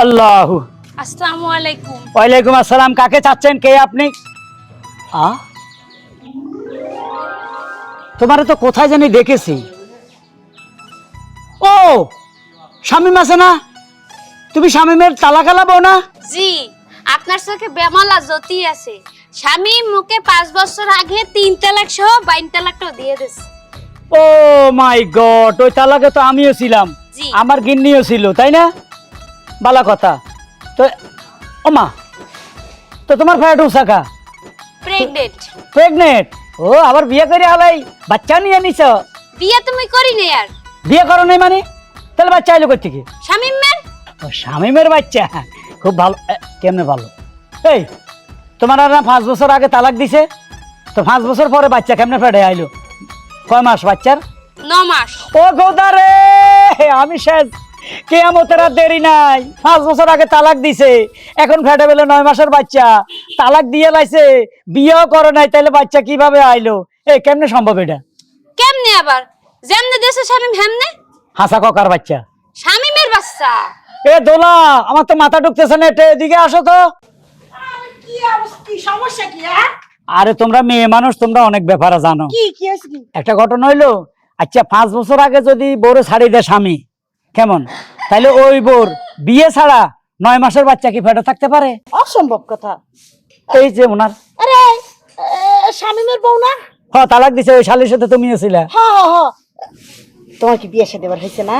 আল্লাহু আসসালামু আলাইকুম। ওয়ালাইকুম আসসালাম। কাকে চাচ্ছেন? কে আপনি? তোমারে তো কোথায় জানি দেখেছি। ও শামিম আছে না? তুমি শামিমের তালা কালাবো না? জি, আপনার চোখে বেমালা জ্যোতি আছে। স্বামী মুখে 5 বছর আগে 3 তালাক সহ 22 তালাকটাও দিয়ে দিয়েছে। ও মাই গড, ওই তালাকে তো আমিও ছিলাম, জি। আমার গিন্নিও ছিল, তাই না? বালা কথা। তো ও মা, তো তোমার ফ্যাট উসাকা প্রেগনেন্ট। প্রেগনেন্ট? ও আবার বিয়ে করে হালাই বাচ্চা নিয়ে নিছ? বিয়ে তুমি করি না আর। বিয়ে করো নাই মানে? তাহলে বাচ্চা আইলো কোথা থেকে? শামিমের। ও শামিমের বাচ্চা, খুব ভালো। কেমনে ভালো? এই তোমার আর না 5 বছর আগে তালাক দিছে, তো 5 বছর পরে বাচ্চা কেমনে ফেটে আইলো? কয় মাস বাচ্চার? 9 মাস। ও খোদা রে, আমি শেষ। কিয়ামতের আর দেরি নাই। 5 বছর আগে তালাক দিছে, এখন ফেটে পেলে 9 মাসের বাচ্চা। তালাক দিয়ে লাইছে, বিয়েও করে নাই, তাহলে বাচ্চা কিভাবে আইলো? এই কেমনে সম্ভব এটা? কেমনে আবার? যেমনে দেশে শামিম হেমনে। হাসা ককার বাচ্চা, শামিমের বাচ্চা। এ দোলা, আমার তো মাথা ঢুকতেছে না, একটু এদিকে আসো তো। কি অবস্থা, কি সমস্যা কি? হ্যাঁ, আরে তোমরা মেয়ে মানুষ, তোমরা অনেক ব্যাপারে জানো। কি কি হয়েছে কি? একটা ঘটনা হইলো, আচ্ছা 5 বছর আগে যদি বউরে ছাড়ি দেয় স্বামী, কেমন? তাহলে ওই বউর বিয়ে ছাড়া 9 মাসের বাচ্চা কি ফেটে থাকতে পারে? অসম্ভব কথা। এই যে ওনার আরে শামিমের বউ না? তালাক দিছে, ওই শালির সাথে তুমিও ছিলা। হ হ হ, তোমার কি বিয়ে শাদী এবার হয়েছে না?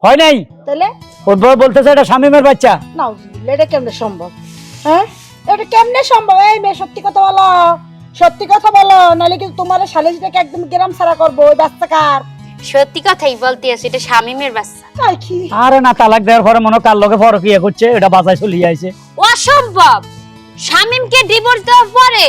হয় নাই? তাহলে ওর বউ বলতেছে এটা শামিমের বাচ্চা। নাও, এটা কেমনে সম্ভব? হ্যাঁ, এটা কেমনে সম্ভব? এই মেয়ে, সত্যি কথা বলো, সত্যি কথা বলো, নাহলে কিন্তু তোমার শালিশটাকে একদম গ্রাম ছাড়া করবো। ওই বাচ্চা কার? সত্যি কথাই বলতে আছে, এটা শামিমের বাচ্চা। তাই কি? আরে না, তালাক দেওয়ার পরে মনে হয় কার লগে পরকিয়া করছে, এটা বাজায় চলিয়ে আইছে। অসম্ভব। শামিমকে ডিভোর্স দেওয়ার পরে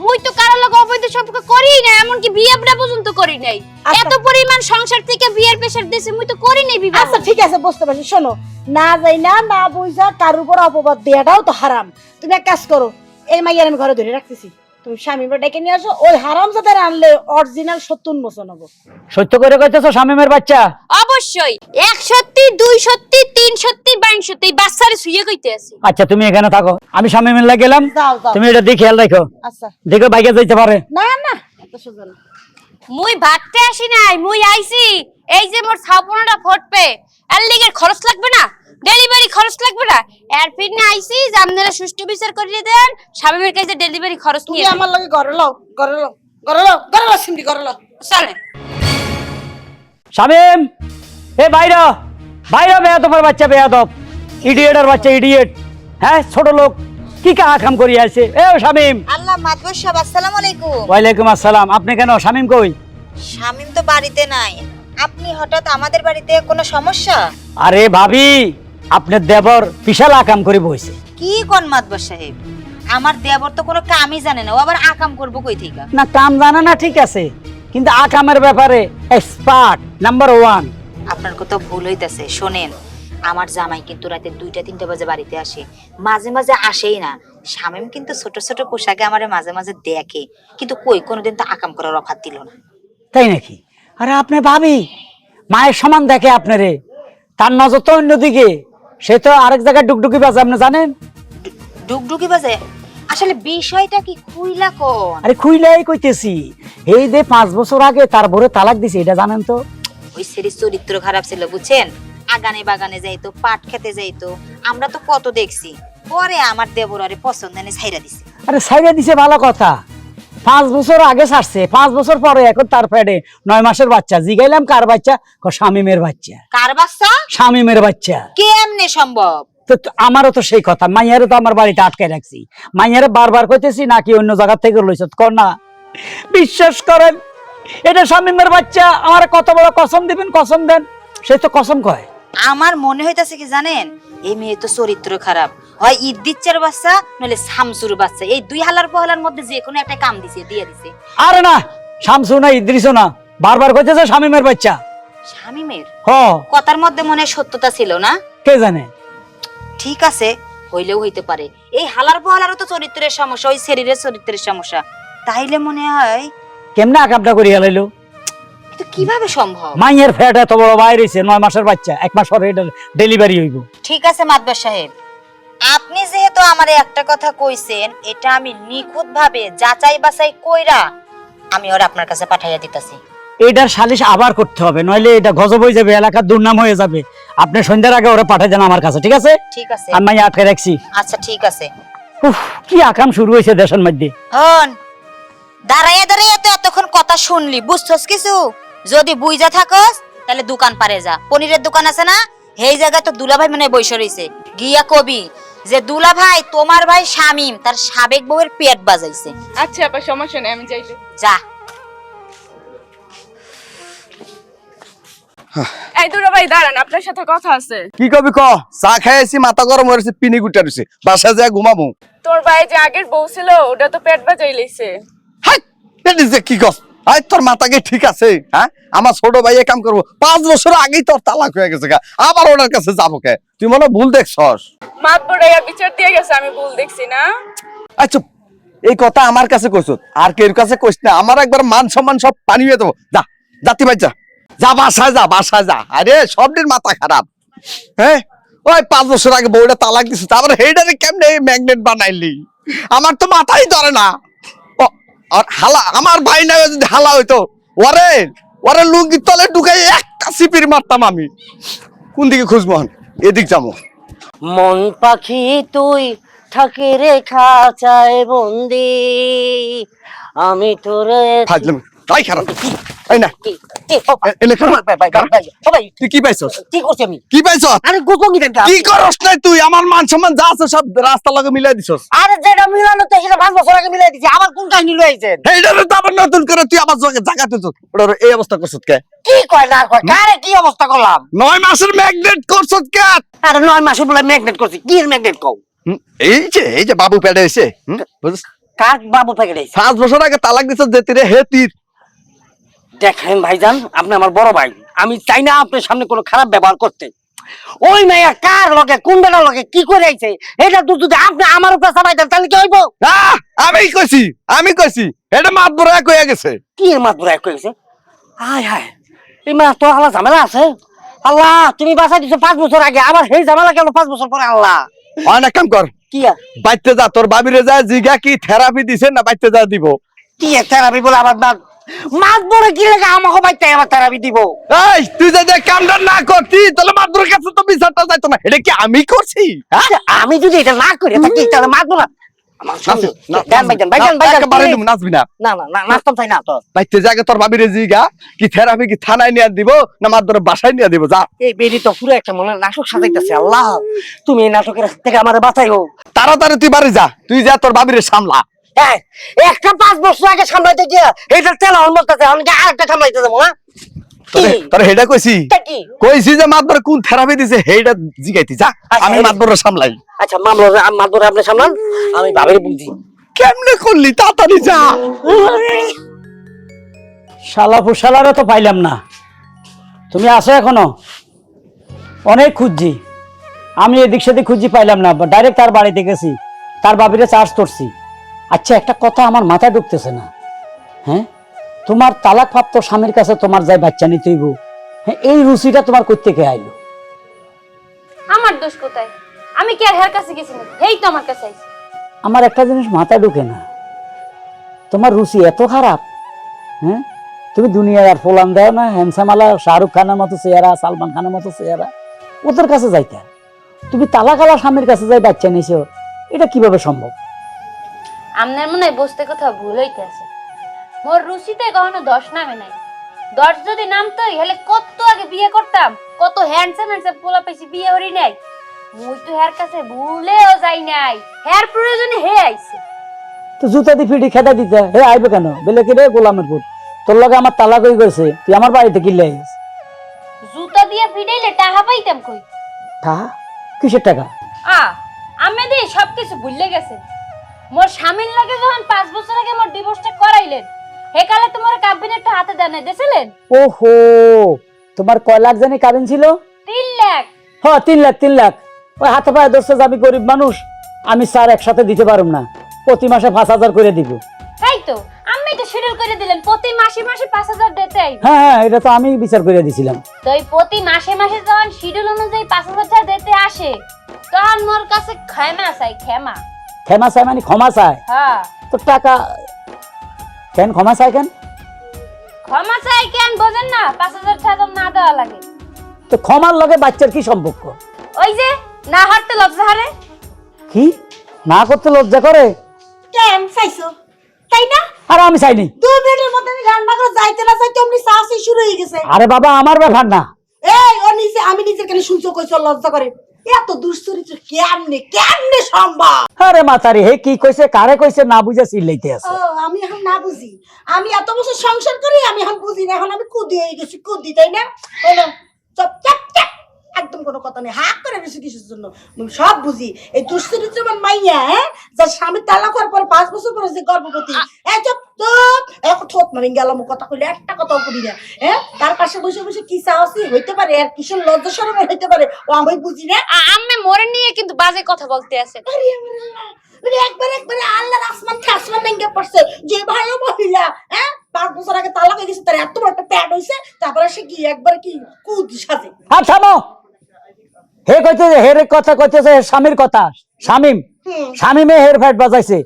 মুই তো কারো লগে অবৈধ সম্পর্ক করি না, এমনকি বিয়েটা পর্যন্ত করি নাই। আচ্ছা। এত পরিমাণ সংসার থেকে বিয়ের প্রেসার দিছে, মুই তো করি নাই বিবাহ। আচ্ছা ঠিক আছে, বুঝতে পারছি। শোনো, না যাই না, না বুঝা কারোর উপর অপবাদ দেওয়াটাও তো হারাম। তুমি এক কাজ করো, এই মাইয়ার আমি ঘরে ধরে রাখতেছি, তুমি স্বামীরা ডেকে নিয়ে আসো। ওই হারামজাদার আনলে অরিজিনাল 70 উন্মোচন হবো। সত্য করে কইতেছো শামিমের বাচ্চা? অবশ্যই 1 সত্যি, 2 সত্যি, 3 সত্যি, 22 সত্যি। বাচ্চারে শুয়ে কইতে আছি। আচ্ছা তুমি এখানে থাকো, আমি শামিমের লাগে গেলাম। যাও যাও। তুমি এটা দিয়ে খেয়াল রাখো, আচ্ছা, দেখো বাইকে যাইতে পারে। না না, এত সোজা না। মুই ভাগতে আসি নাই, মুই আইছি। এই যে মোর 56টা ফুটবে, এর লিগের খরচ লাগবে না, ডেলিভারি খরচ লাগবে না, এর ফিরনে আইছি যে আপনারা সুষ্ঠু বিচার করিয়ে দেন, শামিমের কাছে ডেলিভারি খরচ তুমি নিয়ে আমার লগে ঘরে লও, ঘরে লও, ঘরে লও, ঘরে লও, সিমটি ঘরে লও। চলে। শামিম, এ বাইরা বাইরা, বেয়াদবের বাচ্চা, বেয়াদব, ইডিয়েটের বাচ্চা, ইডিয়েট। হ্যাঁ, ছোট লোক কি কাম করিয়া আছে? এ শামিম। আল্লাহ মাদবর সাহেব, আসসালামু আলাইকুম। ওয়ালাইকুম আসসালাম। আপনি কেন? শামিম কই? শামিম তো বাড়িতে নাই। আপনি হঠাৎ আমাদের বাড়িতে, কোনো সমস্যা? আরে ভাবি, আপনার দেবর বিশাল আকাম করে বইছে। কি কোন মাদবর সাহেব? আমার দেবর তো কোনো কামই জানে না, ও আবার আকাম করবো কই থেকে? না, কাম জানে না ঠিক আছে, কিন্তু আকামের ব্যাপারে এক্সপার্ট নাম্বার 1। আপনার কথা ভুল হইতাছে। শোনেন, আমার জামাই কিন্তু রাতে 2টা-3টা বাজে বাড়িতে আসে, মাঝে মাঝে আসেই না। শামিম কিন্তু ছোট ছোট পোশাকে আমারে মাঝে মাঝে দেখে, কিন্তু কই কোনোদিন তো আকাম করার অফার দিল না। তাই নাকি? আরে আপনি ভাবি মায়ের সমান দেখে আপনারে, তার নজর তো অন্যদিকে। সে তো আরেক জায়গায় ডুকডুকি বাজে, আপনি জানেন? ডুগডুগি বাজে? আসলে বিষয়টা কি খুইলা কোন? আরে খুইলাই কইতেছি, এই যে 5 বছর আগে তার বড় তালাক দিছে, এটা জানেন তো? ওই সেরির চরিত্র খারাপ ছিল, বুঝছেন? আগানে বাগানে যাইতো, পাট খেতে যাইতো, আমরা তো কত দেখছি। পরে আমার দেবর আরে পছন্দ নেই, ছাইরা দিছে। আরে সাইরা দিছে, ভালো কথা। 5 বছর আগে ছাড়ছে, 5 বছর পরে এখন তার পেটে 9 মাসের বাচ্চা। জিগাইলাম কার বাচ্চা? শামিমের বাচ্চা। কার বাচ্চা? শামিমের বাচ্চা। কেমনে সম্ভব? তো আমারও তো সেই কথা, মাইয়ারে তো আমার বাড়িতে আটকে রাখছি। মাইয়ারে বারবার কইতেছি নাকি অন্য জায়গা থেকে লইছ, কর না। বিশ্বাস করেন, এটা শামিমের বাচ্চা। আমার কত বড় কসম দিবেন, কসম দেন, সে তো কসম কয়। আমার মনে হইতাছে কি জানেন, এই মেয়ে তো চরিত্র খারাপ। হয় ইদ্দিচ্চার বাচ্চা, নইলে শামসুর বাচ্চা। এই দুই হালার পহলার মধ্যে যে কোনো একটা কাম দিছে, দিয়ে দিছে। আরে না, শামসু না, ইদ্রিসও না, বারবার কইতেছে শামিমের বাচ্চা। শামিমের হ, কথার মধ্যে মনে হয় সত্যতা ছিল না? কে জানে। ঠিক আছে, হইলেও হইতে পারে। এই হালার পহলারও তো চরিত্রের সমস্যা, ওই শরীরের চরিত্রের সমস্যা। তাইলে মনে হয় কেমনে আকামটা করিয়া লাইলো? কিন্তু কিভাবে সম্ভব? মাইয়ের ফ্যাট এত বড় বাইরে হইছে, 9 মাসের বাচ্চা, 1 মাস পরে এটা ডেলিভারি হইব। ঠিক আছে মাতবার সাহেব, আপনি যেহেতু আমারে একটা কথা কইছেন, এটা আমি নিখুঁত ভাবে যাচাই বাছাই কইরা আমি ওর আপনার কাছে পাঠাইয়া দিতাছি। এটার সালিশ আবার করতে হবে, নইলে এটা গজব হয়ে যাবে, এলাকার দুর্নাম হয়ে যাবে। আপনি সন্ধ্যার আগে ওরা পাঠিয়ে দেন আমার কাছে, ঠিক আছে? ঠিক আছে। আমি মাইয়া আটকে রাখছি। আচ্ছা ঠিক আছে। উফ, কি আকাম শুরু হয়েছে দেশের মধ্যে। হন, দাঁড়াইয়া দাঁড়াইয়া তো এতক্ষণ কথা শুনলি, বুঝছস কিছু? যদি বুইজা থাকস তাহলে দোকান পারে যা, পনিরের দোকান আছে না, এই জায়গায় তো দুলাভাই মনে বইসা রইছে, গিয়া কবি যে দুলাভাই তোমার ভাই শামিম তার সাবেক বউয়ের পেট বাজাইছে। আচ্ছা আপা, সমস্যা নেই, আমি যাইতে। যা। এই দুলা ভাই দাঁড়ান, আপনার সাথে কথা আছে। কি কবি ক? চা খাইছি, মাথা গরম হয়েছে, পিনি গুটা রয়েছে, বাসায় যায় ঘুমাবো। তোর ভাই যে আগের বউ ছিল ওটা তো পেট বাজাই লইছে। হাই, এটা যে কি কস? আই তোর মাথাকে ঠিক আছে? হ্যাঁ, আমার ছোট ভাই কাম করবো, 5 বছর আগেই তোর তালাক হয়ে গেছে, আবার ওনার কাছে যাবো কে? তুই মনে ভুল দেখছস। মাত বড়াইয়া বিচার দিয়ে গেছে, আমি ভুল দেখছি না। আচ্ছা, এই কথা আমার কাছে কইছ, আর কেউ কাছে কইস না। আমার একবার মান সম্মান সব পানি হয়ে দেবো। যা, জাতি ভাই যা, যা বাসায় যা, বাসায় যা। আরে সবটির মাথা খারাপ। হ্যাঁ, ওই 5 বছর আগে বউটা তালাক দিছে, তারপরে হেডারে কেমনে ম্যাগনেট বানাইলি? আমার তো মাথাই ধরে না। আর হালা, আমার ভাই না যদি হালা হইতো, ওরে ওরে লুঙ্গির তলে ঢুকাই একটা সিপির মারতাম আমি। কোন দিকে খুঁজবো? এদিক যাবো। মন পাখি তুই থাকি রে খাঁচায় বন্দি, আমি তোরে ফাজলাম, তাই খারাপ। এই না, এনে খারাপ। তুই কি পাইছস? কি করছি আমি? কি পাইছস? আরে গোপঙ্গি দেন কি করস নাই তুই? আমার মান সম্মান যা আছে সব রাস্তা লগে মিলাই দিছস। আরে যেটা মিলানো তো সেটা 5 বছর আগে মিলাই দিছি, আবার কোন কাহিনী লইছেন? এইটারে তো আবার নতুন করে তুই আবার জায়গা তুলছস। ওটার এই অবস্থা করছস কে? কি কয় না কয়, কারে কি অবস্থা করলাম? 9 মাসের ম্যাগনেট করছস কে? আরে 9 মাসে বলে ম্যাগনেট করছি, কি এর ম্যাগনেট কও? এই যে বাবু পেটে এসে, বুঝছ? কার বাবু প্যাকেট আইছে? 5 বছর আগে তালাক দিছস, যে তীরে হে তীর। দেখেন ভাইজান, আপনি আমার বড় ভাই, আমি চাই না আপনার সামনে কোনো খারাপ ব্যবহার করতে। ওই মেয়া কার লগে কোন বেটার লগে কি করে আইছে এটা তো যদি আপনি আমার উপরে চাপাইতেন তাহলে কি হইব? আমি কইছি এটা মাতবর এক হয়ে গেছে। কি এর মাত এক হয়ে গেছে? হায় হায়, এই মা তো আল্লাহ ঝামেলা আছে। আল্লাহ তুমি বাঁচাই দিছো 5 বছর আগে, আবার সেই ঝামেলা কেন 5 বছর পরে? আল্লাহ, অনেক কাম কর, কি আর বাইতে যা, তোর বাবিরে যা জিগা কি থেরাপি দিছে না, বাইতে যা দিব। কি থেরাপি বলে আবার মাত বড় কি লাগে আমাকে বাইতে আবার থেরাপি দিব? এই তুই যদি কামটা না করতি তাহলে মাতবর কাছে তো বিচারটা যাইতো না। এটা কি আমি করছি? হ্যাঁ, আমি যদি এটা না করি থাকি তাহলে মাত বলা আমার সামনে দেন ভাইজান, ভাইজান ভাইজান একেবারে নাচবি না। না না না, নাচতাম চাই না তো। বাইতে জায়গা তোর বাবিরে জিগা কি থেরাপি কি থানায় নিয়ে দিব না মাতবর বাসায় নিয়ে দিব। যা, এই বেরি তো পুরো একটা মনে নাটক সাজাইতেছে। আল্লাহ তুমি এই নাটকের থেকে আমারে বাঁচাইও। তাড়াতাড়ি তুই বাড়ি যা, তুই যা তোর বাবিরে সামলা। হ্যাঁ, একটা 5 বছর আগে সামলাইতে গিয়া এটা তেল অন বলতেছে, আমি আরেকটা সামলাইতে যাবো না? তোর হেডা কইছি, তা কি? কইছি যে মাতবর কোন থেরাপি দিছে হেডা জিগাইতি। যা, আমি মাতবর সামলাই। আচ্ছা মামলা মাতবরে আপনি সামলান, আমি ভাবের বুঝি। কেমনে করলি? তাড়াতাড়ি যা। শালা ফুসালারে তো পাইলাম না। তুমি আসো এখনো? অনেক খুঁজছি আমি, এদিক সেদিক খুঁজছি, পাইলাম না। ডাইরেক্ট তার বাড়িতে গেছি, তার বাবিরে চার্জ করছি। আচ্ছা, একটা কথা আমার মাথায় ঢুকতেছে না। হ্যাঁ, তোমার তালাক প্রাপ্ত স্বামীর কাছে তোমার যাই বাচ্চা নিতে হইব, হ্যাঁ, এই রুচিটা তোমার কই থেকে আইলো? আমার দোষ কোথায়? আমি কি আর হের কাছে গেছি না? এই তো আমার কাছে আইছে। আমার একটা জিনিস মাথায় ঢুকে না, তোমার রুচি এত খারাপ। হ্যাঁ, তুমি দুনিয়ার আর ফোলান দেও না, হ্যামসামালা শাহরুখ খানের মতো চেহারা, সালমান খানের মতো চেহারা, ওদের কাছে যাইতে। তুমি তালাকালা স্বামীর কাছে যাই বাচ্চা নিছো, এটা কিভাবে সম্ভব? আপনার মনে হয় বসতে কোথাও ভুল হইতেছে। মোর রুচিতে কখনো 10 নামে নাই। 10 যদি নামতো হলে কত আগে বিয়ে করতাম, কত হ্যান্ডসাম হ্যান্ডসাম পোলা পেছি বিয়ে হরি নাই। মুই তো হের কাছে ভুলেও যাই নাই, হের প্রয়োজনে হে আইছে। তো জুতা দিয়ে ফিটি খেদা দিতে হে আইবে কেন? বেলে কি রে গোলামের পুত, তোর লগে আমার তালাক হয়ে গেছে, তুই আমার বাড়িতে কিনলে আইস। জুতা দিয়ে ফিডাইলে টাকা পাইতাম কই? টাকা? কিসের টাকা? আমি দি সবকিছু ভুলে গেছে। মোর স্বামীর লাগে যখন 5 বছর আগে মোর ডিভোর্সটা করাইলেন, হে কালে তোমার ক্যাবিনেটটা হাতে দেন দিছিলেন। ওহো, তোমার কয় লাখ জানি কাবিন ছিল? 3 লাখ। হ্যাঁ, 3 লাখ। ওই হাতে পায়ে ধরছে, আমি গরিব মানুষ, আমি স্যার একসাথে দিতে পারুম না, প্রতি মাসে 5,000 করে দিব। তাই তো আমি আপনি তো শিডিউল করে দিলেন প্রতি মাসে মাসে 5000 দিতে আইব। হ্যাঁ হ্যাঁ, এটা তো আমি বিচার করে দিছিলাম। তো এই প্রতি মাসে মাসে যখন শিডিউল অনুযায়ী 5000 টাকা দিতে আসে তখন মোর কাছে ক্ষমা চাই ক্ষমা। ক্ষমা চাই মানে ক্ষমা চাই? হ্যাঁ তো টাকা কেন ক্ষমা চাই কেন? ক্ষমা চাই কেন বোঝেন না? 5000 টাকা তো না দেওয়া লাগে। তো ক্ষমার লগে বাচ্চার কি সম্পর্ক? ওই যে না হারতে লজ্জা হারে। কি না করতে লজ্জা করে? কেন চাইছো তাই না? আর আমি চাইনি। 2 মিনিটের মধ্যে আমি রান্না করে যাইতে না যাইতে অমনি সাহসী শুরু হয়ে গেছে। আরে বাবা, আমার ব্যাপার না। এই ও নিজে, আমি নিজের কেন শুনছো কইছো লজ্জা করে? এত দুশ্চরিত্র কেমনে কেমনে সম্ভব? আরে মাতারি, হে কি কইছে কারে কইছে না বুঝে চিল্লাইতে ও আছে। আমি এখন না বুঝি, আমি এত বছর সংসার করি আমি এখন বুঝি না, এখন আমি কুদি হয়ে গেছি, কুদি তাই না? হলো চপ চাপ চাপ, একদম কোনো কথা নেই, হাত করে গেছি কিসের জন্য? আমি সব বুঝি। এই দুশ্চরিত্রবান মাইয়া, হ্যাঁ, যার স্বামী তালাক হওয়ার পর 5 বছর পরে যে গর্ভবতী, এই চপ চপ, এক ঠোঁট মারি গেলাম, কথা কইলে একটা কথাও করি না, হ্যাঁ, তার পাশে বসে বসে কি সাহসী হইতে পারে আর কিসের লজ্জা শরম হইতে পারে ও আমি বুঝি না। আম্মে মোরে নিয়ে কিন্তু বাজে কথা বলতে আছে। আরে আমার আল্লাহ, মানে একবারে আল্লাহর আসমান থেকে আসমান ভেঙে পড়ছে। যে ভাই ও মহিলা, হ্যাঁ, 5 বছর আগে তালাক হয়ে গেছে, তার এত বড় একটা প্যাড হইছে, তারপরে সে কি একবার কি কুদ সাজে। আর থামো, হে কইতেছে হের কথা কইতেছে স্বামীর কথা। শামিম শামিমে হের ফ্যাট বাজাইছে।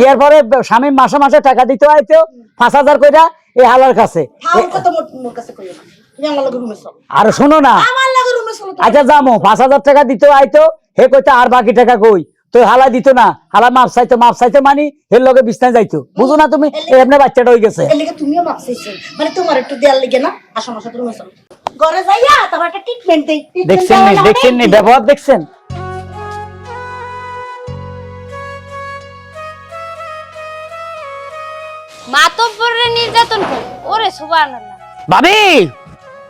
এর পরে শামিম মাসে মাসে টাকা দিতে আইতো 5000 কইরা এই হালার কাছে। ফাউল কথা মোর কাছে কইও না, তুমি আমার লগে রুমে চলো, আর শোনো না, আমার লগে রুমে চলো। আচ্ছা যামো 5000 টাকা দিতে আইতো, হে কইতো আর বাকি টাকা কই? তো হালা দিত না, হালা মাপ চাইতো মানি হের লগে বিছনায় যাইতো। বুঝো না তুমি? এই এমনি বাচ্চাটা হই গেছে। এর লিগে তুমিও মাপছাইছো, মানে তোমার একটু দেয়ার লিগে না? আসো আমার সাথে রুমে চলো, ঘরে যাইয়া তারপর একটা ট্রিটমেন্ট দেই। দেখছেন নি ব্যবহার দেখছেন? মাতব্বরে নির্যাতন করে ওরে সুবহানাল্লাহ। ভাবি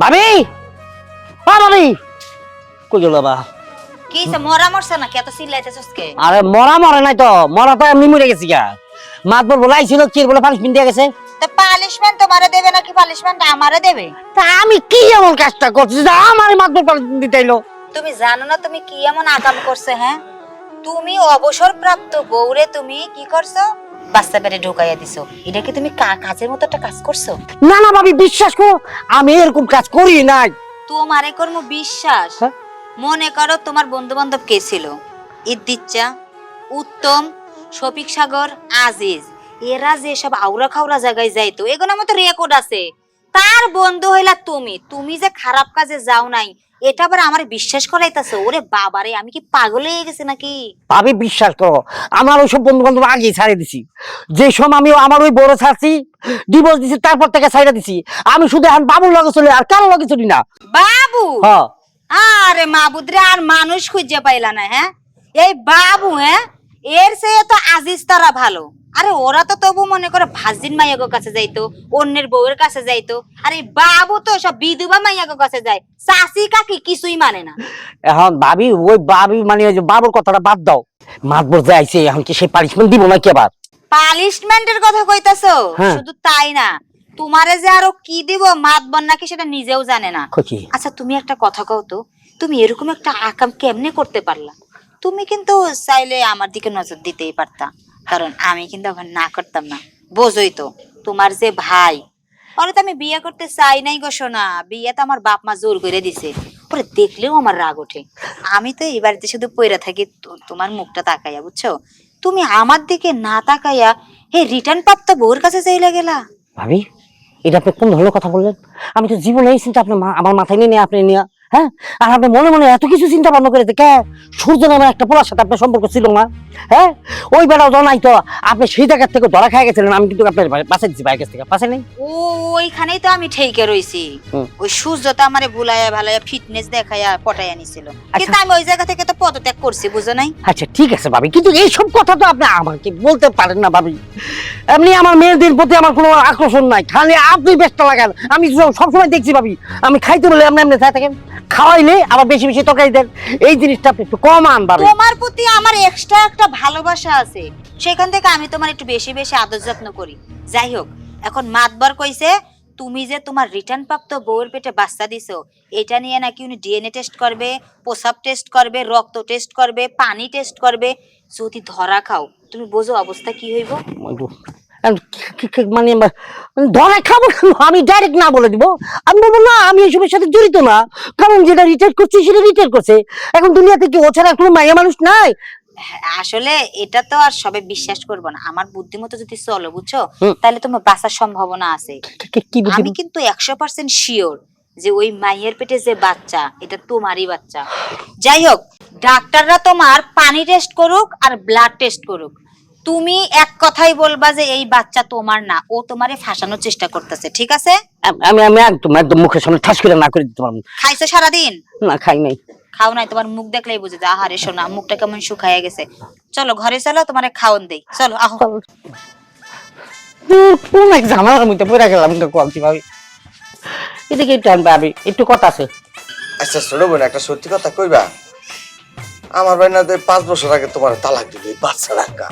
ভাবি ভাবি কই গেল বাবা? কি হইছে, মরা মরছে নাকি? এত চিল্লাইতেছস কে? আরে মরা মরে নাই তো, মরা তো এমনি মরে গেছি গা। মাতবর বলাইছিল কি বলে পানিশমেন্ট দিয়ে গেছে। তো পানিশমেন্ট তোমারে দেবে নাকি পানিশমেন্ট আমারে দেবে? তা আমি কি এমন কাজটা করছি যে আমার মাতবর পানিশমেন্ট দিতে এলো? তুমি জানো না তুমি কি এমন আকাম করছে? হ্যাঁ, তুমি অবসরপ্রাপ্ত বউরে তুমি কি করছো? বাচ্চা পেটে ঢুকাইয়া দিছো। এটা কি তুমি কাজের মতো একটা কাজ করছো? না না ভাবি, বিশ্বাস করো আমি এরকম কাজ করি নাই। তোমারে করমু বিশ্বাস? হ্যাঁ? মনে করো তোমার বন্ধু বান্ধব কে ছিল? ইদ্দিচ্চা, উত্তম, শফিক সাগর, আজিজ, এরা যে সব আউরা খাওরা জায়গায় যাইতো, এগুলোর মতো রেকর্ড আছে। তার বন্ধু হইলা তুমি। তুমি যে খারাপ কাজে যাও নাই এটা আবার আমার বিশ্বাস করাইতাছো? ওরে বাবারে, আমি কি পাগল হয়ে গেছি নাকি? ভাবি বিশ্বাস করো, আমার ওইসব বন্ধু বান্ধব আগেই ছাড়িয়ে দিছি। যে সময় আমি আমার ওই বড় ছাড়ছি, ডিভোর্স দিছি, তারপর থেকে ছাইড়া দিছি। আমি শুধু এখন বাবুর লগে চলি, আর কারো লগে চলি না। বাবু? হ্যাঁ। আরে মাবুদরে আর মানুষ খুঁজে পাইলা না? হ্যাঁ, এই বাবু, হ্যাঁ, এর চেয়ে তো আজিজ তারা ভালো। আরে ওরা তো তবু মনে করে ভাজিন মাইয়াগো কাছে যাইতো, অন্যের বউয়ের কাছে যাইতো। আর এই বাবু তো সব বিধবা মাইয়াগো কাছে যায়, চাচি কাকি কিছুই মানে না। এখন ভাবি ওই ভাবি মানে ওই যে বাবুর কথাটা বাদ দাও। মাতবর যে আইছে, এখন কি সে পানিশমেন্ট দিব নাকি আবার? পানিশমেন্টের কথা কইতাছো? হ্যাঁ। শুধু তাই না, তোমারে যে আরো কি দিব মাতবর নাকি সেটা নিজেও জানে না। খুশি। আচ্ছা তুমি একটা কথা কও তো, তুমি এরকম একটা আকাম কেমনে করতে পারলা? তুমি কিন্তু চাইলে আমার দিকে নজর দিতেই পারতা, কারণ আমি কিন্তু এখন না করতাম না। বোঝই তো, তোমার যে ভাই, ওরে তো আমি বিয়ে করতে চাই নাই গো সোনা। বিয়ে তো আমার বাপ মা জোর করে দিছে। ওরে দেখলেও আমার রাগ ওঠে। আমি তো এই বাড়িতে শুধু পইরা থাকি তোমার মুখটা তাকাইয়া, বুঝছো? তুমি আমার দিকে না তাকাইয়া এই রিটার্ন প্রাপ্ত বউর কাছে চাইলা গেলা। ভাবি এটা আপনি কোন ধরনের কথা বললেন? আমি তো জীবনে এই চিন্তা আপনার আমার মাথায় নিয়ে আপনি নিয়ে, হ্যাঁ, আর আপনি মনে মনে এত কিছু চিন্তা ভাবনা করে কে? সূর্য নামের একটা পোলার সাথে আপনার সম্পর্ক ছিল না? হ্যাঁ, ওই বেলাও জানাই তো আপনি সেই জায়গার থেকে ধরা খাই গেছিলেন। আমি কিন্তু আপনার পাশে দিচ্ছি, বাইকের থেকে পাশে নেই। ওইখানেই তো আমি ঠেকে রইছি। ওই সূর্যটা আমারে ভুলাইয়া ভালাইয়া ফিটনেস দেখাইয়া পটাইয়া নিছিল, কিন্তু আমি ওই জায়গা থেকে তো পদত্যাগ করছি, বুঝো নাই? আচ্ছা ঠিক আছে ভাবি, কিন্তু এই সব কথা তো আপনি আমাকে বলতে পারেন না ভাবি। এমনি আমার মেয়েদের প্রতি আমার কোনো আকর্ষণ নাই, খালি আপনি ব্যস্ত লাগান। আমি সবসময় দেখছি ভাবি, আমি খাইতে বলে এমনি এমনি চাই থাকেন, খাওয়াইলে আবার বেশি বেশি তরকারি দেন। এই জিনিসটা আপনি একটু কমান ভাবি। তোমার প্রতি আমার এক্সট্রা একটা ভালোবাসা আছে, সেখান থেকে আমি তোমার একটু বেশি বেশি আদর যত্ন করি। যাই হোক, এখন মাতবার কইছে তুমি যে তোমার রিটার্ন প্রাপ্ত বউয়ের পেটে বাচ্চা দিছো, এটা নিয়ে নাকি উনি ডিএনএ টেস্ট করবে, প্রসাব টেস্ট করবে, রক্ত টেস্ট করবে, পানি টেস্ট করবে। যদি ধরা খাও তুমি বোঝো অবস্থা কি হইব? মানে ধরে খাবো কেন? আমি ডাইরেক্ট না বলে দিব। আমি বলবো না আমি এইসবের সাথে জড়িত না, কারণ যেটা রিটায়ার করছে সেটা রিটায়ার করছে। এখন দুনিয়াতে কি ও ছাড়া কোনো মায়া মানুষ নাই? আসলে এটা তো আর সবাই বিশ্বাস করবো না, আমার বুদ্ধিমতো যদি চলো বুঝছো, তাহলে তোমার বাঁচার সম্ভাবনা আছে। কি আমি কিন্তু 100% শিওর যে ওই মায়ের পেটে যে বাচ্চা এটা তোমারই বাচ্চা। যাই হোক, ডাক্তাররা তোমার পানি টেস্ট করুক আর ব্লাড টেস্ট করুক, তুমি এক কথাই বলবা যে এই বাচ্চা তোমার না, ও তোমারে ফাঁসানোর চেষ্টা করতেছে, ঠিক আছে? আমি আমি একদম একদম মুখের সামনে ঠাস করে না করে দিতে পারবো। খাইছো সারাদিন? না খাই নাই। খাও নাই? তোমার মুখ দেখলেই বুঝে যায় আহারে সোনা মুখটা কেমন শুকাইয়া গেছে। চলো ঘরে চলো, তোমারে খাওন দেই, চলো আহো। কোন এক ঝামেলার মধ্যে পড়ে গেলাম কলছি ভাবি। এদিকে একটু আনবে আমি, একটু কথা আছে। আচ্ছা ছোট বোন, একটা সত্যি কথা কইবা? আমার ভাই না 5 বছর আগে তোমার তালাক দিল, এই বাচ্চা রাখা।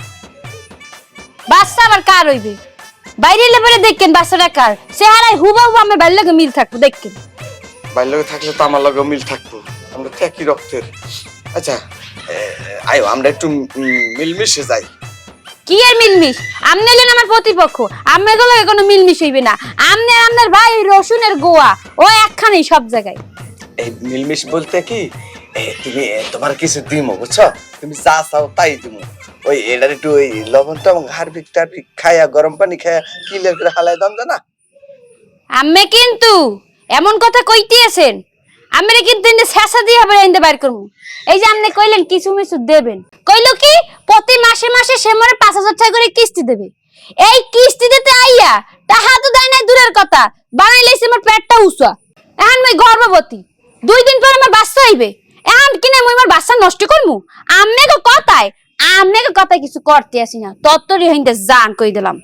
বাচ্চা আবার কার হইবে? বাইরে লেবারে দেখেন বাচ্চাটা কার, চেহারায় হুবাহু আমার বাড়ির লগে মিল থাকবো দেখেন। ভাইয়ের লগে থাকলে তো আমার লগে মিল থাকতো, আমরা তো একই রক্তের। আচ্ছা আয়ো আমরা একটু মিলমিশে যাই। কি আর মিলমিশ? আমনে হলেন আমার প্রতিপক্ষ, আমনে গুলো কোনো মিলমিশ হইবে না। আমনে আপনার ভাই রসুনের গোয়া, ও একখানেই সব জায়গায়। এই মিলমিশ বলতে কি, তুমি তোমার কিছু দিমো বুঝছো, তুমি যা চাও তাই দিমো। ওই এটার একটু ওই লবণটা এবং হারবিক টারবিক খায়া গরম পানি খায়া ক্লিয়ার করে হালাই দাম জানা। আম্মে কিন্তু এমন কথা কইতেছেন, আমরা কিন্তু ইন্দে শেষা দিয়ে হবে ইন্দে বাইর করব। এই যে আপনি কইলেন কিছু মিছু দেবেন, কইলো কি প্রতি মাসে মাসে সে মরে 5,000 টাকা করে কিস্তি দেবে। এই কিস্তি দিতে আইয়া টাকা তো দেয় নাই দূরের কথা, বানাই লাইছে আমার পেটটা উঁচা। এখন মই গর্ভবতী, 2 দিন পর আমার বাচ্চা হইবে। এখন কিনে মই আমার বাচ্চা নষ্ট করমু? আমনেগো কথায় কিছু করতে আসি না, তত্তরি হইতে জান কই দিলাম।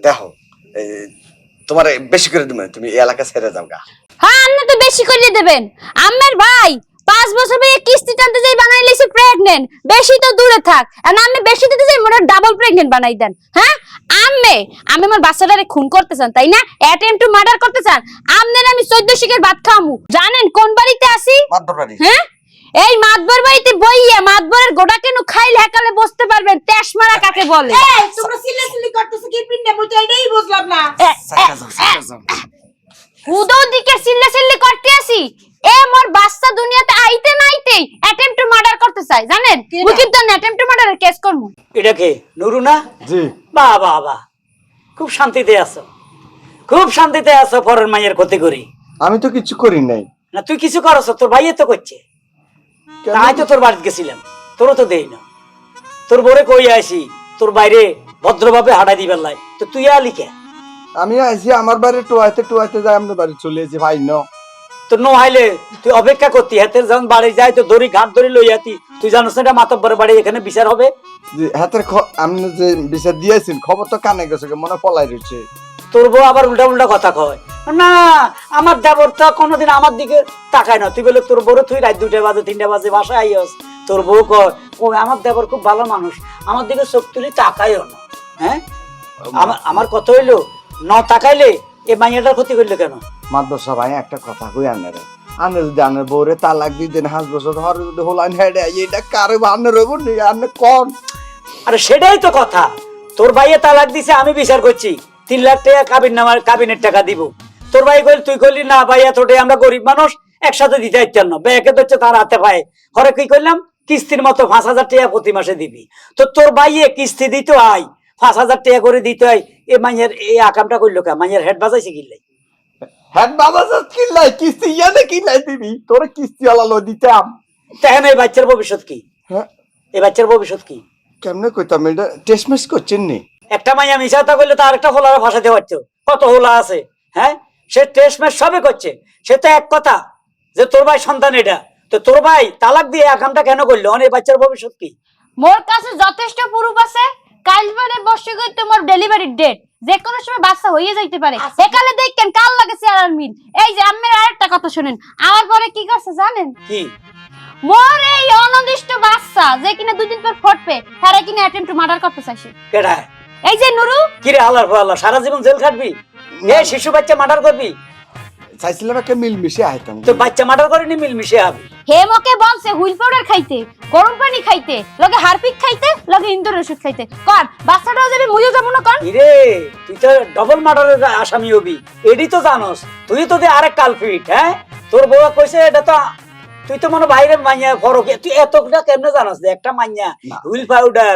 দেখো তোমার বেশি করে দিবে, তুমি এই এলাকা ছেড়ে যাও গা। হ্যাঁ আপনি তো বেশি করে দেবেন। আমার ভাই 5 বছর ভাই কিস্তি টানতে যাই বানাই লাইছে প্রেগন্যান্ট, বেশি তো দূরে থাক। আর আপনি বেশি দিতে যাই মোরা ডাবল প্রেগন্যান্ট বানাই দেন। হ্যাঁ আমি আমার বাচ্চাটারে খুন করতে চান তাই না? অ্যাটেম্প টু মার্ডার করতে চান? আমনের আমি 14 শিকের ভাত খামু। জানেন কোন বাড়িতে আসি? মাতবর বাড়ি। হ্যাঁ এই মাতবর বাড়িতে বইয়া মাতবরের গোটা কেন খাইলে হেকালে বসতে পারবেন তেশমারা কাকে বলে। এই তোমরা সিলেসিলি করতেছ কি পিন্ডে, মুই তো এটাই বুঝলাম না। সাইকা যাও, সাইকা যাও। উদো দিকে সিল্লে করতে আসি। এ মোর বাচ্চা দুনিয়াতে আইতে নাইতেই অ্যাটেম্প টু মার্ডার করতে চাই, জানেন? মুই কিন্তু অ্যাটেম্প টু মার্ডারের কেস করব। এটা কে নুরু না? জি। বাহ বাহ বাহ, খুব শান্তিতে আছো, খুব শান্তিতে আছো। পরের মায়ের ক্ষতি করি আমি তো কিছু করি নাই। না, তুই কিছু করছ? তোর ভাইয়ে তো করছে। তাই তো তোর বাড়িতে গেছিলাম, তোরও তো দেই না। তোর বরে কই আসি তোর বাইরে ভদ্রভাবে হাঁটাই দিবার লাই, তো তুই আলি কে? আমি আইছি আমার বাড়ি টোয়াইতে যাই, আমাদের বাড়ি চলে এসেছি ভাই। ন তোর নো হাইলে তুই অপেক্ষা করতি, হাতের যখন বাড়ি যায় তো দড়ি ঘাট ধরে লইয়াতি। তুই জানোস না এটা মাতব্বরের বাড়ি, এখানে বিচার হবে। হাতের আপনি যে বিচার দিয়েছেন খবর তো কানে গেছে, মনে পলাই রয়েছে। তোর বউ আবার উল্টা উল্টা কথা কয়। না আমার দেবর তো কোনোদিন আমার দিকে তাকায় না। তুই বলে তোর বউ তুই রাত 2টা বাজে 3টা বাজে বাসায় আইস, তোর বউ কয় ও আমার দেবর খুব ভালো মানুষ, আমার দিকে চোখ তুলি তাকায়ও না। হ্যাঁ আমার কথা হইলো ন তাকাইলে এ মাইয়াটার ক্ষতি করলো কেন? মাদ্রাসা সবাই একটা কথা কই আনারে, আনে যদি আনের বউরে তালাক দিয়ে দেন 5 বছর হরে যদি হোলাইন হেডে এটা কারে আনের হইব নি? আনে কোন? আরে সেটাই তো কথা, তোর ভাইয়ে তালাক দিছে, আমি বিচার করছি 3 লাখ টাকা কাবিনের টাকা দিব। তোর ভাই কইল, তুই কইলি না ভাই এতটাই আমরা গরিব মানুষ একসাথে দিতে চাইতেন না, ব্যাকে তো হচ্ছে তার হাতে পায়ে। হরে কি করলাম, কিস্তির মতো 5,000 টাকা প্রতি মাসে দিবি। তো তোর ভাইয়ে কিস্তি দিতে হয় 5,000 টাকা করে দিতে হয়। এ মাইয়ের এই আকামটা করলো কে? মাইয়ের হেড বাজাইছে কিনলাই, হেড বাজাজ কিল্লাই কিস্তি ইয়ানে কিল্লাই দিবি, তোরে কিস্তি আলালো দিতাম। দেখেন এই বাচ্চার ভবিষ্যৎ কি? হ্যাঁ এই বাচ্চার ভবিষ্যৎ কি? কেমনে কইতাম, এটা টেস্টমেস করছেন নি? একটা মাইয়া মিশাতা করলে তার একটা হোলারে ফাঁসাতে পারতো, কত হোলা আছে। হ্যাঁ সে টেস্ট ম্যাচ সবে করছে, সে তো এক কথা যে তোর ভাই সন্তান এটা। তো তোর ভাই তালাক দিয়ে আকামটা কেন করলো? অনেক বাচ্চার ভবিষ্যৎ কি? মোর কাছে যথেষ্ট প্রুফ আছে। কাল পরে বসে গই তোমার ডেলিভারি ডেট, যে কোনো সময় বাচ্চা হয়ে যাইতে পারে। একালে দেখেন কাল লাগে চেয়ার মিল। এই যে আম্মের আরেকটা কথা শুনেন, আমার পরে কি করছে জানেন? কি? মোর এই অনির্দিষ্ট বাচ্চা যে কিনা 2 দিন পর ফটবে, তারা কিনা অ্যাটেম্প টু মার্ডার করতে চাইছে। কেডা? এই যে নুরু। কি রে হালার ফালা, সারা জীবন জেল খাটবি? এই শিশু বাচ্চা মার্ডার করবি? চাইছিলাম একটা মিল মিশে আইতাম। তো বাচ্চা মার্ডার করেনি, মিল মিশে হবে। হে মোকে বলছে হুইল পাউডার খাইতে, গরম পানি খাইতে, লগে হারপিক খাইতে, লগে ইন্দুর ওষুধ খাইতে। কর বাচ্চাটাও যাবে, মুইও যাবো না। কর ইরে তুই তো ডবল মার্ডারের আসামি হবি, এডি তো জানোস। তুই তো আরেক কালপিট। হ্যাঁ, তোর বউ কইছে এটা তো, তুই তো মনে বাইরে মাইয়া ফরক, তুই এতটা কেমনে জানোস যে একটা মাইয়া হুইল পাউডার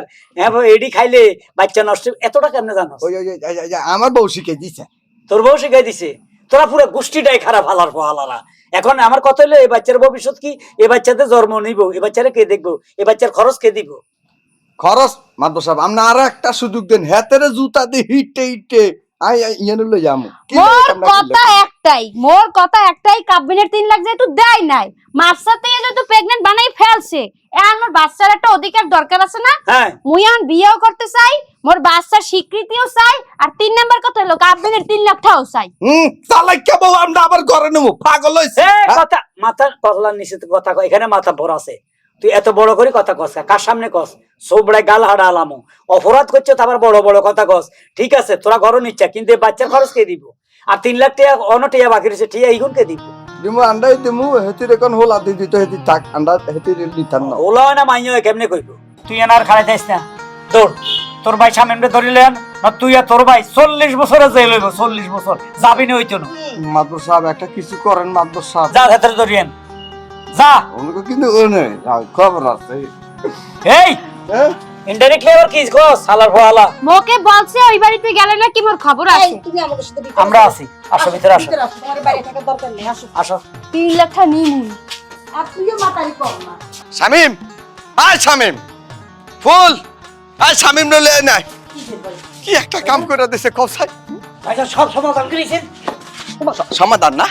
এডি খাইলে বাচ্চা নষ্ট, এতটা কেমনে জানোস? ওই ওই ওই, ওই, আমার বউ শিখে দিছে। তোর বউ শিখাই দিছে? তোরা পুরো গোষ্ঠীটাই খারাপ, হালার ফহালারা। এখন আমার কথা হলো, এই বাচ্চার ভবিষ্যৎ কি? এই বাচ্চাতে জন্ম নিব, এই বাচ্চারে কে দেখবো? এই বাচ্চার খরচ কে দিব? খরচ মাদ্র সাহেব আপনি আরো একটা সুযোগ দেন, হেতেরে জুতা দিয়ে হিটে হিটে ইয়ে লই যামু। মোর কথা একটাই, কাবিনের 3 লাখ যেহেতু দেয় নাই, মাপসাতে যেহেতু প্রেগন্যান্ট বানাই ফেলছে, এখন মোর বাচ্চার একটা অধিকার দরকার আছে না? হ্যাঁ, মুই এখন বিয়েও করতে চাই, মোর বাচ্চার স্বীকৃতিও চাই, আর 3 নাম্বার কথা হলো কাবিনের 3 লাখ টাকাও চাই। চালাইকা বউ আমরা আবার ঘরে নেবো, পাগল হইছে। কথা মাথা পগলার নিচে কথা কয়, এখানে মাথা ভরা আছে। তুই এত বড় করে কথা কস, কার সামনে কস? সোবড়ায় গাল হাড়া আলামো, অপরাধ করছে তারপর বড় বড় কথা কস। ঠিক আছে, তোরা ঘর নিচ্ছা, কিন্তু এই বাচ্চার খরচ কে দিব? আর 3 লাখ টাকা অনটিয়া বাকি রয়েছে, ঠিক এইগুন কে দিব? দিমু আন্ডাই দিমু, হেতির এখন হোলা দি দিত, হেতি থাক আন্ডা, হেতির লিতাম না। ওলা হয় না মাইয়া কেমনে কইব? তুই এনার খাড়াই যাইস না, দৌড়। তোর ভাই সামনে ধরিলেন না, তুই আর তোর ভাই 40 বছরে জেল হইব, 40 বছর যাবি না হইতো না। মাদ্র সাহেব একটা কিছু করেন মাদ্র সাহেব। যা ভেতরে ধরিয়েন, যা। ওনাকে কিন্তু ওনে খবর আছে। এই হ্যাঁ ইনডাইরেক্টলি আবার কি কস? হালার ফহালা। মোকে বলছে ওই বাড়িতে গেলে নাকি মোর খবর এই, আছে। তুমি আমাদের সাথে আমরা আছি, আসো ভিতরে আসো, ভিতরে আসো, তোমার বাইরে থাকার দরকার নেই, আসো। আসো। 3 লাখ টাকা নিমু। আর তুইও মাতারি কর না। শামিম, আয় শামিম, ফুল আয় শামিম নলে নাই। কি একটা কাম করে দিছে কসাই। ভাইজান সব সমাধান করেছেন? সমাধান না,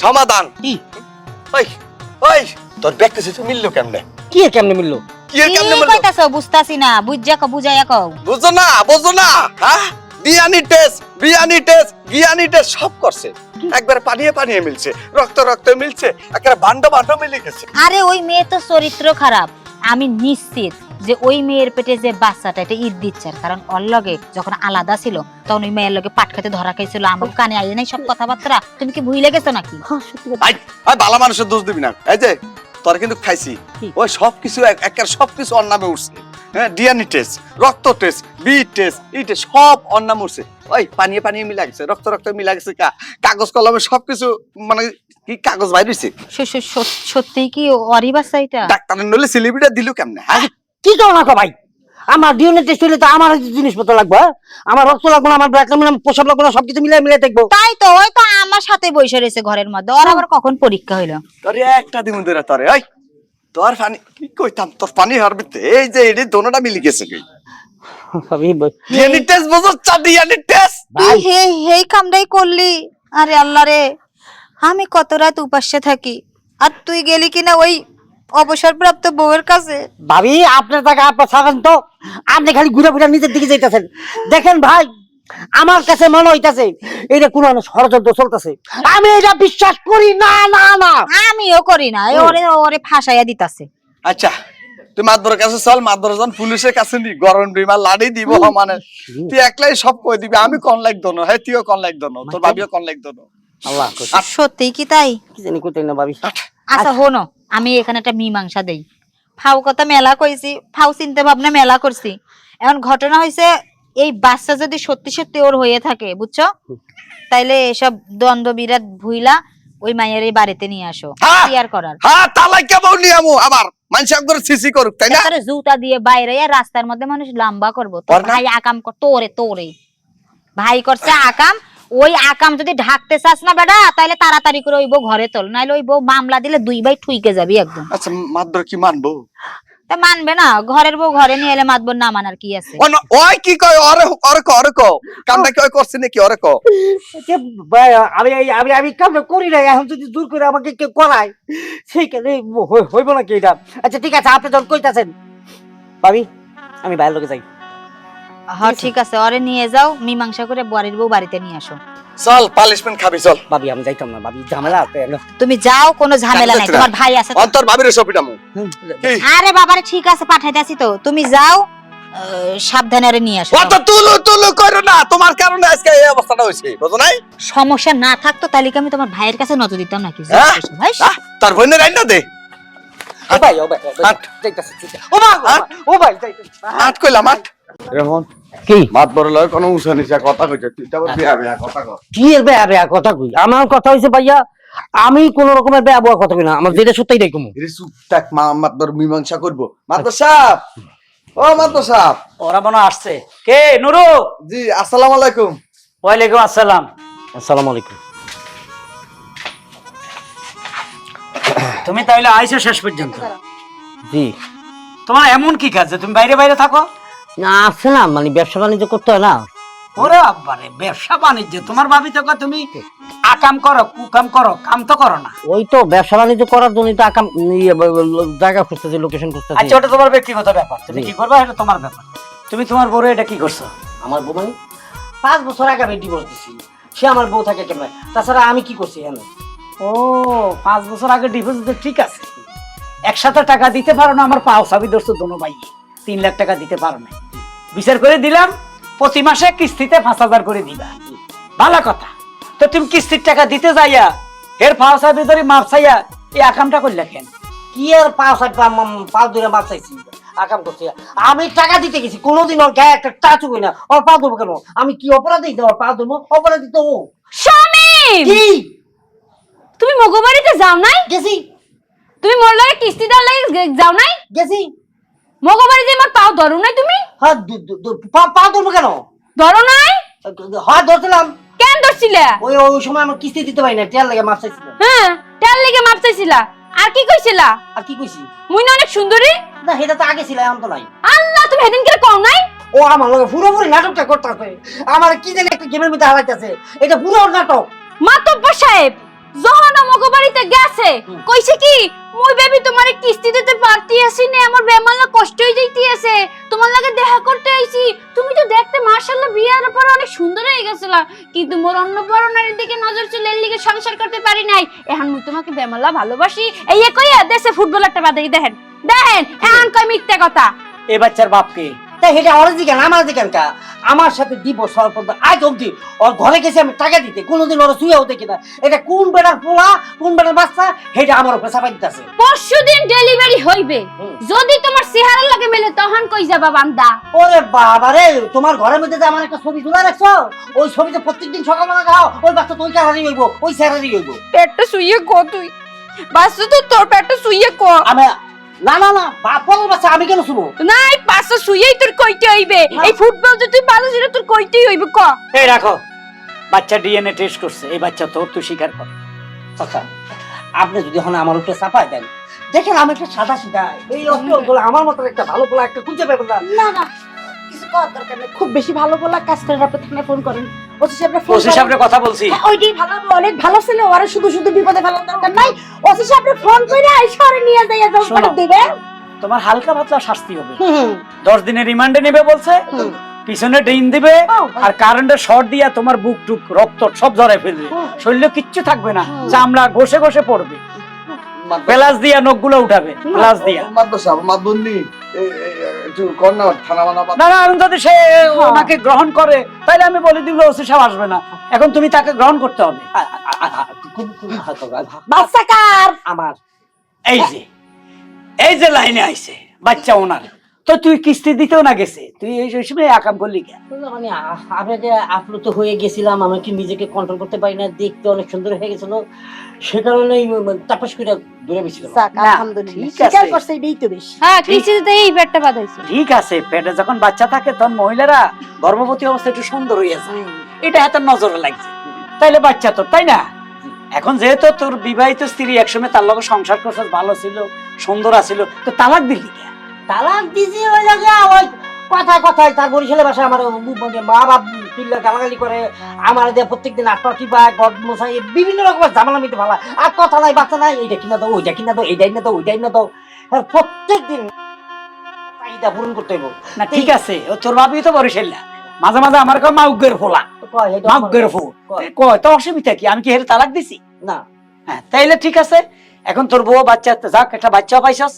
সমাধান কি? ওই ওই তোর ব্যক্তি সে মিললো কেমনে? কি কেমনে মিললো? কি এর কেমনে কি মিললো? কইতাছো? বুঝতাছি না, বুঝা কও, বুঝাইয়া কও। বুঝো না, বুঝো না, হ্যাঁ? বিয়ানি টেস্ট গিয়ানি টেস্ট সব করছে, একবার পানিয়ে পানিয়ে মিলছে, রক্ত রক্ত মিলছে, একটা ভান্ড ভান্ড মিলে গেছে। আরে ওই মেয়ে তো চরিত্র খারাপ। আমি নিশ্চিত যে ওই মেয়ের পেটে যে বাচ্চাটা, এটা ঈদ দিচ্ছে, কারণ ওর লগে যখন আলাদা ছিল তখন ওই মেয়ের লগে পাট খেতে ধরা খাইছিল, আমার কানে আইয়ে নাই সব কথাবার্তা। তুমি কি ভুলে গেছো নাকি? আই ভালো মানুষের দোষ দিবি না। এই যে তোর কিন্তু খাইছি, ওই সবকিছু একের সবকিছু ওর নামে উঠছে। হ্যাঁ, ডিএনএ টেস্ট, রক্ত টেস্ট, বি টেস্ট, ই টেস্ট সব ওর নামে উঠছে। ওই পানিয়ে পানিয়ে মিলা গেছে, রক্ত রক্ত মিলা গেছে, কাগজ কলমে সবকিছু, মানে কি কাগজ বাইর হইছে। সত্যি কি ওরই বাচ্চা এটা? ডাক্তারের নলে সেলিব্রিটি দিল কেমনে? হ্যাঁ, কি করো না ভাই, আমার ডিএনএ টেস্ট হইলে তো আমার জিনিসপত্র লাগবে, হ্যাঁ? আমার রক্ত লাগবে না, আমার ব্লাড লাগবে না, পোশাক লাগবে না, সবকিছু মিলাই মিলাই দেখবো। তাই তো, ওই তো আমার সাথে বসে রয়েছে ঘরের মধ্যে। ওর আবার কখন পরীক্ষা হইলো? তোরে একটা দিমু ধরে তোরে। ওই তোর পানি কি কইতাম, তোর পানি হারবিতে এই যে এডি দোনোটা মিলি গেছে কি? ডিএনএ টেস্ট বজর চা, ডিএনএ টেস্ট। এই কামটাই করলি? আরে আল্লাহ রে, আমি কত রাত উপাসে থাকি, আর তুই গেলি কিনা ওই অবসরপ্রাপ্ত বউয়ের কাছে। ভাবি আপনার টাকা আপনার ছাড়েন তো, আপনি খালি ঘুরে ঘুরে নিজের দিকে যাইতেছেন। দেখেন ভাই, আমার কাছে মনে হইতাছে এটা কোন ষড়যন্ত্র চলতেছে, আমি এটা বিশ্বাস করি না। না না, আমিও করি না, ওরে ওরে ফাঁসাইয়া দিতাছে। আচ্ছা তুই মাদবরের কাছে চল, মাদবর যখন পুলিশের কাছে নি গরম ডিমা লাড়ি দিব, মানে তুই একলাই সব কই দিবি। আমি কোন লাইক দনো, হ্যাঁ তুইও কোন লাইক দনো, তোর ভাবিও কোন লাইক দনো। আল্লাহ সত্যি কি তাই? কি জানি কোথায় না ভাবি। আচ্ছা হনো, আমি এখানে একটা মীমাংসা দেই। ফাউ কথা মেলা কইছি, ফাউ চিন্তা ভাবনা মেলা করছি। এখন ঘটনা হয়েছে, এই বাচ্চা যদি সত্যি সত্যি ওর হয়ে থাকে, বুঝছো, তাইলে এসব দ্বন্দ্ব বিরাট ভুইলা ওই মায়ের এই বাড়িতে নিয়ে আসো, ক্লিয়ার করার। হ্যাঁ তালাই কেবল নিয়ামু, আবার মানুষ একবার সিসি করুক, তাই না? তারপরে জুতা দিয়ে বাইরে রাস্তার মধ্যে মানুষ লম্বা করবো। তোর ভাই আকাম কর, তোরে ভাই করছে আকাম, ওই আকাম যদি ঢাকতে চাস না বেটা, তাহলে তাড়াতাড়ি করে ওই বউ ঘরে তোল, নাইলে ওই বউ মামলা দিলে 2 ভাই ঠুইকে যাবি একদম। আচ্ছা মাদবর কি মানবো? তা মানবে না, ঘরের বউ ঘরে নিয়ে এলে মাতবর না মানার কি আছে? ওই কি কয়, ওরে কো কামটা কি ওই করছে নাকি? ওরে কো। আমি আমি আমি কাম করি না, এখন যদি দূর করে আমাকে কেউ করায় সেইখানে হইব নাকি এটা? আচ্ছা ঠিক আছে, আপনি যখন কইতাছেন ভাবি, আমি বাইরের লোকে যাই। হ্যাঁ ঠিক আছে, ওরে নিয়ে যাও, মীমাংসা করে বাড়ির বউ বাড়িতে নিয়ে আসো। চল পানিশমেন্ট খাবি, চল। ভাবি আমি যাইতাম না, ভাবি ঝামেলা আছে। তুমি যাও, কোনো ঝামেলা নাই, তোমার ভাই আছে তো। অন্তর ভাবিরে সপিটামু। আরে বাবারে ঠিক আছে, পাঠাইতাছি তো, তুমি যাও, সাবধানে ওরে নিয়ে আসো। অত তুলু করো না, তোমার কারণে আজকে এই অবস্থাটা হইছে, বুঝো নাই? সমস্যা না থাকতো তাহলে কি আমি তোমার ভাইয়ের কাছে নজর দিতাম নাকি? তার বোনের রাইনা দে, ও ভাই ও ভাই হাট। যাইতাছে ও ভাই ও ভাই যাইতাছে আট কইলাম আট এখন কি মাত বড় লয় কোনো উঁচা নিচা কথা কইছে তুই তো আবার বিয়া বিয়া কথা কর কি এর বেয়া কথা কই আমার কথা হইছে ভাইয়া আমি কোন রকমের বেয়া কথা কই না আমার যেটা সত্যি এটাই কমু এরে চুপ থাক মাত বড় মীমাংসা করব মাত সাহেব ও মাত সাহেব ওরা মনে হয় আসছে কে নুরু? জি আসসালামু আলাইকুম। ওয়ালাইকুম আসসালাম। আসসালামু আলাইকুম। তুমি তাইলে আইছো শেষ পর্যন্ত? জি তোমার এমন কি কাজ যে তুমি বাইরে বাইরে থাকো? না আছে না মানে ব্যবসা বাণিজ্য করতে হয় না। ওরে আব্বারে, ব্যবসা বাণিজ্য তোমার ভাবি তো কয় তুমি আকাম করো কুকাম করো, কাম তো করো না। ওই তো ব্যবসা বাণিজ্য করার জন্য তো জায়গা খুঁজতেছি, লোকেশন খুঁজতেছি। আচ্ছা ওটা তোমার ব্যক্তিগত ব্যাপার, তুমি কি করবা এটা তোমার ব্যাপার। তুমি তোমার বউরে এটা কি করছো? আমার বউ মানে 5 বছর আগে আমি ডিভোর্স দিছি, সে আমার বউ থাকে কেমন? তাছাড়া আমি কি করছি এখানে? ও 5 বছর আগে ডিভোর্স দিতে, ঠিক আছে। একসাথে টাকা দিতে পারো না, আমার পাও সাবি ধরছো দোনো ভাই, 3 লাখ টাকা দিতে পারো না, বিচার করে দিলাম প্রতি মাসে কিস্তিতে 5,000 করে দিবা, ভালো কথা। তো তুমি কিস্তির টাকা দিতে যাইয়া এর পাও সাবি ধরে মাপ চাইয়া এই আকামটা করলে কেন? কি আর পা ধরে মাপ চাইছি, আকাম করছি? আমি টাকা দিতে গেছি, কোনোদিন ওর গায়ে একটা টাচু কই না, ওর পা ধরবো কেন? আমি কি অপরাধী ওর পা ধরবো? অপরাধী তো ও। শামিম, কি তুমি মগবাড়িতে যাও নাই? গেছি তুমি মোর লাগে কিস্তি দেওয়ার লাগে যাও নাই? গেছি মগবাড়িতে আমার পাও ধরো নাই তুমি? হ্যাঁ পা ধরবো কেন? ধরো নাই? হ্যাঁ ধরছিলাম। কেন ধরছিলে? ওই ওই সময় আমার কিস্তি দিতে পারি না, টেয়ার লাগে মাপ চাইছিলাম। হ্যাঁ, টাল লেগে মাপ চাইছিলা। আর কি কইছিলা? আর কি কইছি? মুই না অনেক সুন্দরী? না সেটা তো আগে ছিল, এখন তো নাই। আল্লাহ, তুমি হেদিন করে কও নাই? ও আমার লগে পুরোপুরি নাটকটা করতেছে, আমার কি জানি একটা গেমের মধ্যে হারাইতেছে, এটা পুরো নাটক। মাতব্বর সাহেব যখন মগবাড়িতে গেছে কইছে কি, মুই বেবি তোমারে কিস্তি দিতে পারতি আসি না, আমার বেমালা কষ্ট হই যাইতি আছে, তোমার লাগে দেখা করতে আইছি। তুমি তো দেখতে মাশাআল্লাহ বিয়ার পর অনেক সুন্দর হয়ে গেছলা, কিন্তু মোর অন্য পরনারীর দিকে নজর চলে এর লিগে সংসার করতে পারি নাই। এখন মুই তোমাকে বেমালা ভালোবাসি এই কইয়া দেশে ফুটবল একটা বাদাই দেখেন দেখেন, এখন কই মিথ্যা কথা। এই বাচ্চার বাপকে তাই এটা আমার দিকেন আমার দিকেন কা আমার সাথে দিব সর্বদা আজ অব্দি ওর ঘরে গেছে আমি টাকা দিতে, কোনোদিন ওরা শুয়েও দেখি না। এটা কোন বেটার পোলা কোন বেটার বাচ্চা সেটা আমার উপরে চাপাই দিতেছে। পরশুদিন ডেলিভারি হইবে, যদি তোমার চেহারার লাগে মেলে তখন কই যাবা বান্দা? ওরে বাবা রে, তোমার ঘরের মধ্যে যে আমার একটা ছবি তুলে রাখছো, ওই ছবিতে প্রত্যেকদিন সকালবেলা খাও, ওই বাচ্চা তো ওই কাহারি হইব, ওই চেহারারই হইব। পেটটা শুইয়ে কো তুই, বাচ্চা তো তোর পেটটা শুইয়ে কো। আমি না না না বাপের বাচ্চা আমি কেন শুনবো? নাই পাঁচটা শুইয়েই তোর কইতে হইবে, এই ফুটবল যে তুই ভালো ছিল তোর কইতেই হইবে ক। এই রাখো, বাচ্চা ডিএনএ টেস্ট করছে, এই বাচ্চা তোর, তুই স্বীকার কর। আচ্ছা আপনি যদি এখন আমার উপরে চাপায় দেন, দেখেন আমি একটা সাদা সিধা এই অস্ট্রেল আমার মতো একটা ভালো পোলা একটা খুঁজে পাবেন না। না না কিছু করার দরকার নেই, খুব বেশি ভালো বলা কাজ করেন, আপনি থানায় ফোন করেন, ওসি সাহেবরে ফোন ওসি সাহেবের কথা বলছি। হ্যাঁ, ওইটাই ভালো হবে, অনেক ভালো ছিল, ওরা শুধু শুধু বিপদে ফেলার দরকার নাই, ওসি সাহেবরে ফোন করে এই শহরে নিয়ে যাইয়া জল করে দিবে। তোমার হালকা পাতলা শাস্তি হবে, 10 দিনের রিমান্ডে নেবে বলছে, পিছনে ড্রেন দিবে আর কারেন্টের শর্ট দিয়া তোমার বুক টুক রক্ত সব ঝরাই ফেলবে, শরীরে কিচ্ছু থাকবে না, চামড়া ঘষে ঘষে পড়বে, প্লাস দিয়া নখগুলো উঠাবে, প্লাস দিয়া। মাদ্রাসা মাদুন্নি একটু কন্যা থানা মানা না না, আমি যদি সে ওনাকে গ্রহণ করে তাহলে আমি বলে দিব ওসি সাহেব আসবে না, এখন তুমি তাকে গ্রহণ করতে হবে। বাচ্চা কার? আমার এই যে লাইনে আইছে বাচ্চা ওনার, তো তুই কিস্তি দিতেও না গেছে, তুই এই সময় আকাম করলি কেন? মানে আমি যে আপ্লুত হয়ে গেছিলাম, আমি কি নিজেকে কন্ট্রোল করতে পারি না, দেখতে অনেক সুন্দর হয়ে গেছিল, সে কারণেই তাপস করে দূরে বেশিলাম। যাক, না, আলহামদুলিল্লাহ, ঠিক আছে। স্বীকার করছে, এটাই তো বেশি। হ্যাঁ, কিস্তিতে এই পেটটা বাঁধাইছে। ঠিক আছে, পেটে যখন বাচ্চা থাকে তখন মহিলারা গর্ভবতী অবস্থা একটু সুন্দর হয়ে যায়, এটা এত নজরে লাগছে, তাইলে বাচ্চা তোর, তাই না? এখন যেহেতু তোর বিবাহিত স্ত্রী একসময় তার লগে সংসার করছে, ভালো ছিল, সুন্দর আছিল, তো তালাক দিলি কেন? তালাক দিছি ওই জায়গা ওই কথায় কথায় তার বরিশালের ভাষায় আমার মা বাপ পিল্লা গালাগালি করে, আমার দিয়ে প্রত্যেকদিন আটটা টিপা গড মশাই বিভিন্ন রকমের ঝামেলা মিটে ভালো, আর কথা নাই বাচ্চা নাই, এইটা কিনা দাও ওইটা কিনা দাও, এইটাই না দাও ওইটাই না দাও, প্রত্যেকদিন চাহিদা পূরণ করতে হইব। না ঠিক আছে, ও তোর বাপই তো বরিশাল না, মাঝে মাঝে আমার কাছে মাউগের ফোলা, মাউগের ফোল কয়, তো অসুবিধা কি? আমি কি হেরে তালাক দিছি? না হ্যাঁ, তাইলে ঠিক আছে, এখন তোর বউ বাচ্চা, যাক একটা বাচ্চাও পাইছস,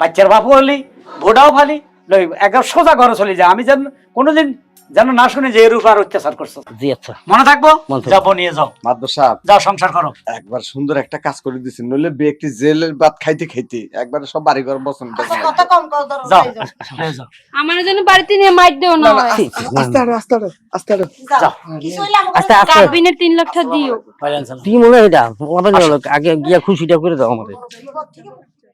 বাচ্চার বাপও হলি, ভোটাও ফালি, একদম সোজা ঘরে চলে যা, আমি যেন কোনোদিন যেন না শুনে যে এর উপর অত্যাচার করছো। জি আচ্ছা মনে থাকবো? মনে থাকবে। যাবো, নিয়ে যাও, মাদবর সাহেব যাও সংসার করো। একবার সুন্দর একটা কাজ করে দিছেন, নইলে ব্যক্তি জেলের ভাত খাইতে খাইতে একবার সব বাড়ি ঘর বসন। আচ্ছা, কথা কম কও, ধরো, যাও, যাই যাও। নিয়ে যাও, আমার জন্য বাড়িতে নিয়ে মাইর দেও না আস্তে হাঁটো, আস্তে হাঁটো, আস্তে হাঁটো। যাও। কিছু হইলে আমাকে আস্তে আস্তে কাবিনের 3 লাখ টাকা দিও। ফাইনান্স কি মনে হয় এটা আমাদের আগে গিয়া খুশিটা করে দাও আমাদের। বলো।